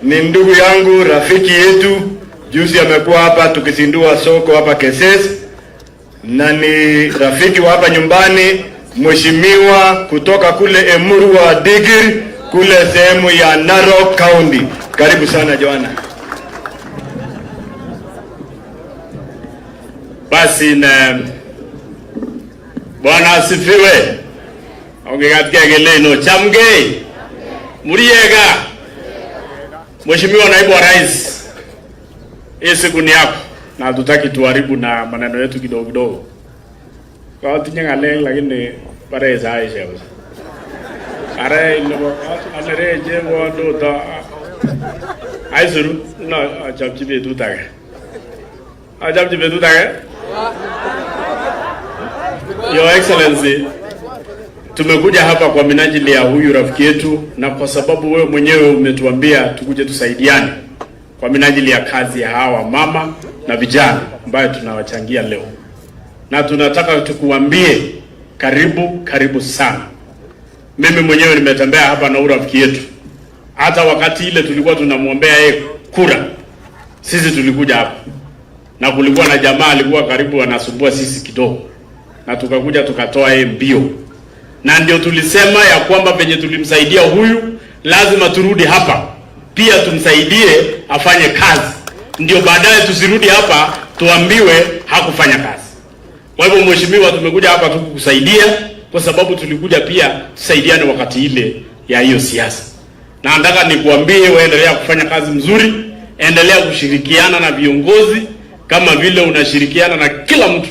ni ndugu yangu, rafiki yetu. Juzi amekuwa hapa tukizindua soko hapa Keses, na ni rafiki wa hapa nyumbani, mheshimiwa kutoka kule Emuru wa Digir, kule sehemu ya Narok County. Karibu sana Joana. Basi na Bwana asifiwe. Ongegatia geleno chamge. Muriega. Mheshimiwa naibu wa rais, hii siku ni yako na hatutaki tuharibu na maneno yetu kidogo kidogo. Kwa tinye ngale lakini pare zaisha. Are ilmo alereje wondo ta. Aisuru na chapchibe tutake. Chapchibe tutake. Your Excellency, tumekuja hapa kwa minajili ya huyu rafiki yetu, na kwa sababu wewe mwenyewe umetuambia tukuje tusaidiane kwa minajili ya kazi ya hawa mama na vijana ambayo tunawachangia leo. Na tunataka tukuambie karibu sana. Mimi mwenyewe nimetembea hapa na rafiki yetu. Hata wakati ile tulikuwa tunamwombea yeye kura, sisi tulikuja hapa. Na kulikuwa na jamaa alikuwa karibu anasumbua sisi kidogo. Na tukakuja tukatoa yeye mbio. Na ndio tulisema ya kwamba penye tulimsaidia huyu, lazima turudi hapa pia tumsaidie afanye kazi. Ndio baadaye tusirudi hapa tuambiwe hakufanya kazi. Kwa hivyo mheshimiwa, tumekuja hapa tukukusaidia kwa sababu tulikuja pia tusaidiane wakati ile ya hiyo siasa. Na nataka nikuambie wewe endelea kufanya kazi mzuri, endelea kushirikiana na viongozi kama vile unashirikiana na kila mtu.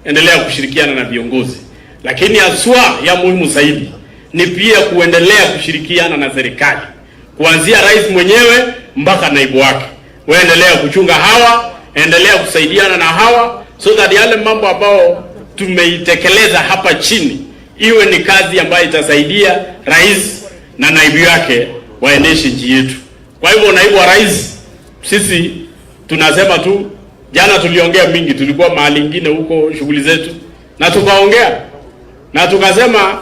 Endelea kushirikiana na viongozi. Lakini haswa ya muhimu zaidi ni pia kuendelea kushirikiana na serikali. Kuanzia rais mwenyewe mpaka naibu wake. Wewe endelea kuchunga hawa, endelea kusaidiana na hawa so that yale mambo ambao tumeitekeleza hapa chini iwe ni kazi ambayo itasaidia rais na naibu yake waendeshe nchi yetu. Kwa hivyo naibu wa rais, sisi tunasema tu, jana tuliongea mingi, tulikuwa mahali ingine huko shughuli zetu na tukaongea na tukasema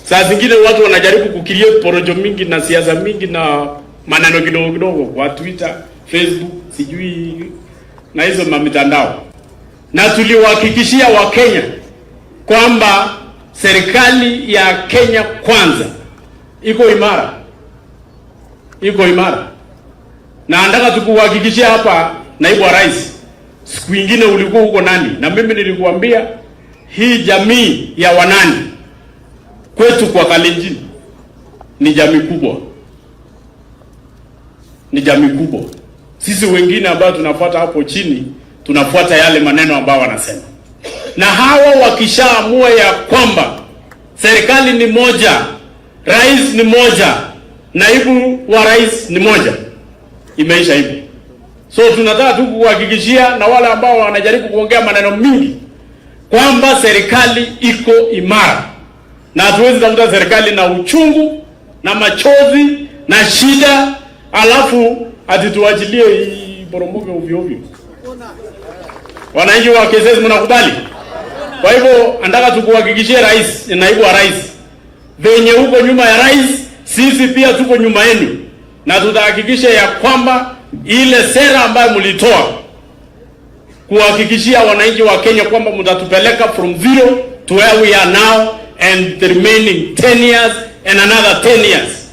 saa zingine watu wanajaribu kukirie porojo mingi na siasa mingi na maneno kidogo kidogo kwa Twitter, Facebook, sijui na hizo mitandao. Na tuliwahakikishia Wakenya kwamba serikali ya Kenya Kwanza iko imara. Iko imara. Na nataka tukuhakikishia hapa naibu wa rais, siku nyingine ulikuwa huko Nandi na mimi nilikuambia hii jamii ya Wanani kwetu kwa Kalenjin ni jamii kubwa. Ni jamii kubwa. Sisi wengine ambao tunafuata hapo chini, tunafuata yale maneno ambao wanasema. Na hawa wakishaamua ya kwamba serikali ni moja, rais ni moja, naibu wa rais ni moja, imeisha hivyo. So tunataka tu kuhakikishia na wale ambao wanajaribu kuongea maneno mingi kwamba serikali iko imara. Na hatuwezi tafuta serikali na uchungu na machozi na shida alafu atituachilie boromoke ovyo ovyo. Wananchi wa Keses mnakubali? Kwa hivyo nataka tukuhakikishie rais, naibu wa rais, venye huko nyuma ya rais, sisi pia tuko nyuma yenu. Na tutahakikisha ya kwamba ile sera ambayo mlitoa kuhakikishia wananchi wa Kenya kwamba mtatupeleka from zero to where we are now and the remaining 10 years and another 10 years.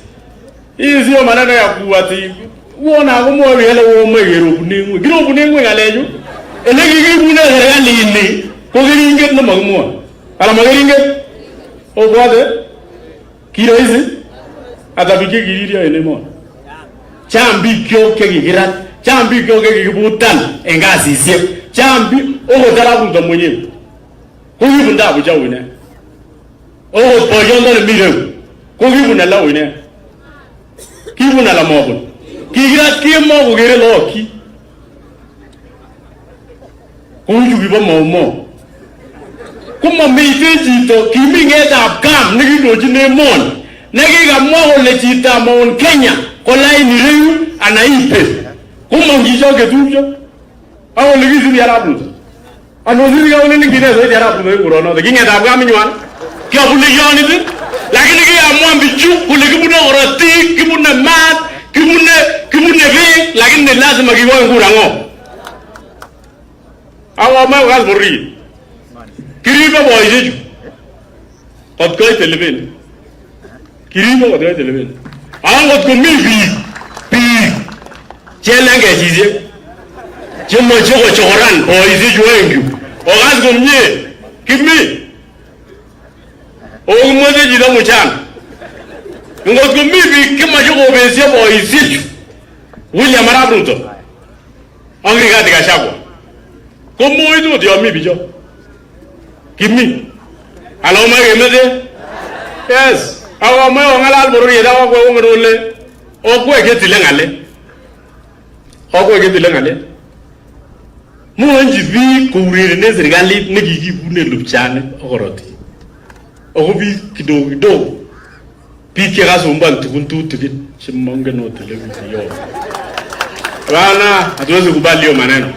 Hii sio maneno ya kuati uona kama wewe hele uomegero buningwe. Giro buningwe ngalejo. Elegi buna serikali ni ko giringe na magmua. Ala magiringe. O brother. Kiro hizi atabike giriria enemo. Chambi kyo kegirat, chambi kyo kegibutan engazi sie. Chambi o darabu ndo mwenyewe. Huyu bunda buja wine. O boyondo ne mire. Ko gibuna la wine. Kibuna la mogo. Kigirat ki mogo gere loki. Huyu gibo momo. Kuma meiteji to kimi ngeta apkam nigi doji ne mon. Nigi ga mogo le chita mon Kenya. Kolai ni riu anaipe. Kuma ngijo ke tujo. Awo ligi zuri arabu. Ano zuri ga woni ngine zo arabu no ngoro no. Ngi ngeta apkam nywan. Kya buli yoni din. Lakini ki amwambi chu kuligi buna orati kibuna mat kibune lakini lazima kigoe ngura ngo. Awa ma gas borri. Kiriba boyiju. Otkoy teleben. Kiriba otkoy teleben. Angot ko mi bi. Chelenge jize. Jemo jogo choran boyiju wengu. O gas ko mye. Kimi. O mo de jida mo chan. Ngot ko mi bi kema jogo besia boyiju. William Arap Ruto. Angri Gathi Gachagua. Como itu dia mi bijo. Kimi. Ala ma gemede. Yes. Awa ma ngala boru yeda wa ko ngorole. O ko egeti lengale. O ko egeti lengale. Mu anji bi ko urire ne serikali ne gigi bune lupchane ogoroti. O bi kido. Bi kira so mbal tukuntu tukit chimonge no televizio. Bana hatuwezi kubali hiyo maneno.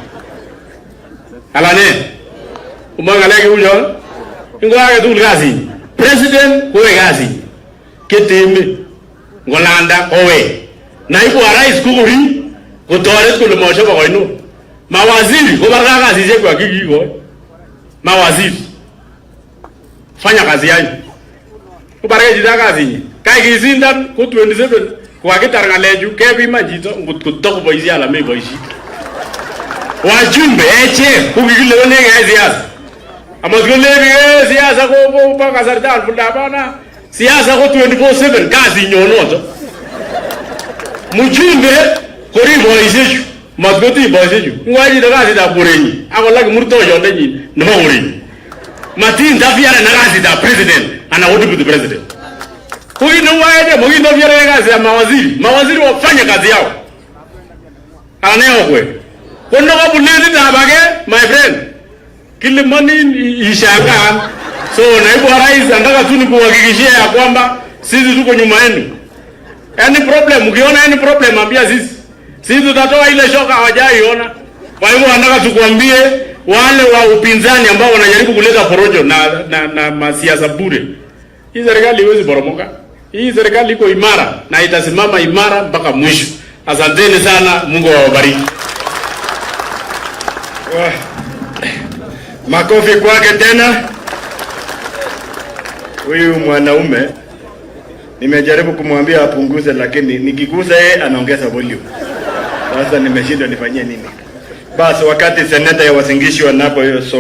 Alane. Umangaleke huyo. Ingwake tu kazi. President kowe kazi. Keteme. Ngolanda kowe. Naibu wa rais kukuri. Kutoret kulimosho kwa ino. Mawaziri kubaraka kazi zeku wa kiki kowe. Mawaziri. Fanya kazi yanyu. Kubaraka jita kazi nye. Kai kizindan ku 27 kwa kitaranga leju kebi majito kutoku boizi ala me boizi. Wajumbe eche kukikile wone siasa. Amazgole bi siasa ko paka sardan funda bana. Siasa ko 24/7 kazi nyonoto. Mujumbe kori boizi. Mazgoti boizi. Ngwaji da kazi da burenyi. Akola ki murto yonde nyi no uri. Matin dafiara na kazi da president ana wodi the president. Huyu ni waede mwingine vyere kazi ya mawaziri. Mawaziri wafanya kazi yao. Aneo kwe. Kono kwa bunezi tabage, my friend. Kilimani ishanga. So naibu wa rais anataka tu nikuhakikishia ya kwamba sisi tuko nyuma yenu. Any problem, ukiona any problem ambia sisi. Sisi tutatoa ile shoka hawajaiona. Kwa hivyo anataka tukuambie wale wa upinzani ambao wanajaribu kuleta porojo na masiasa bure. Hii serikali haiwezi boromoka. Hii serikali iko imara na itasimama imara mpaka mwisho. Asanteni sana, Mungu awabariki. Makofi kwake tena. Huyu mwanaume nimejaribu kumwambia apunguze, lakini nikiguza yeye anaongeza volume. Sasa nimeshindwa nifanyie nini? Basi wakati seneta ya Uasin Gishu anapo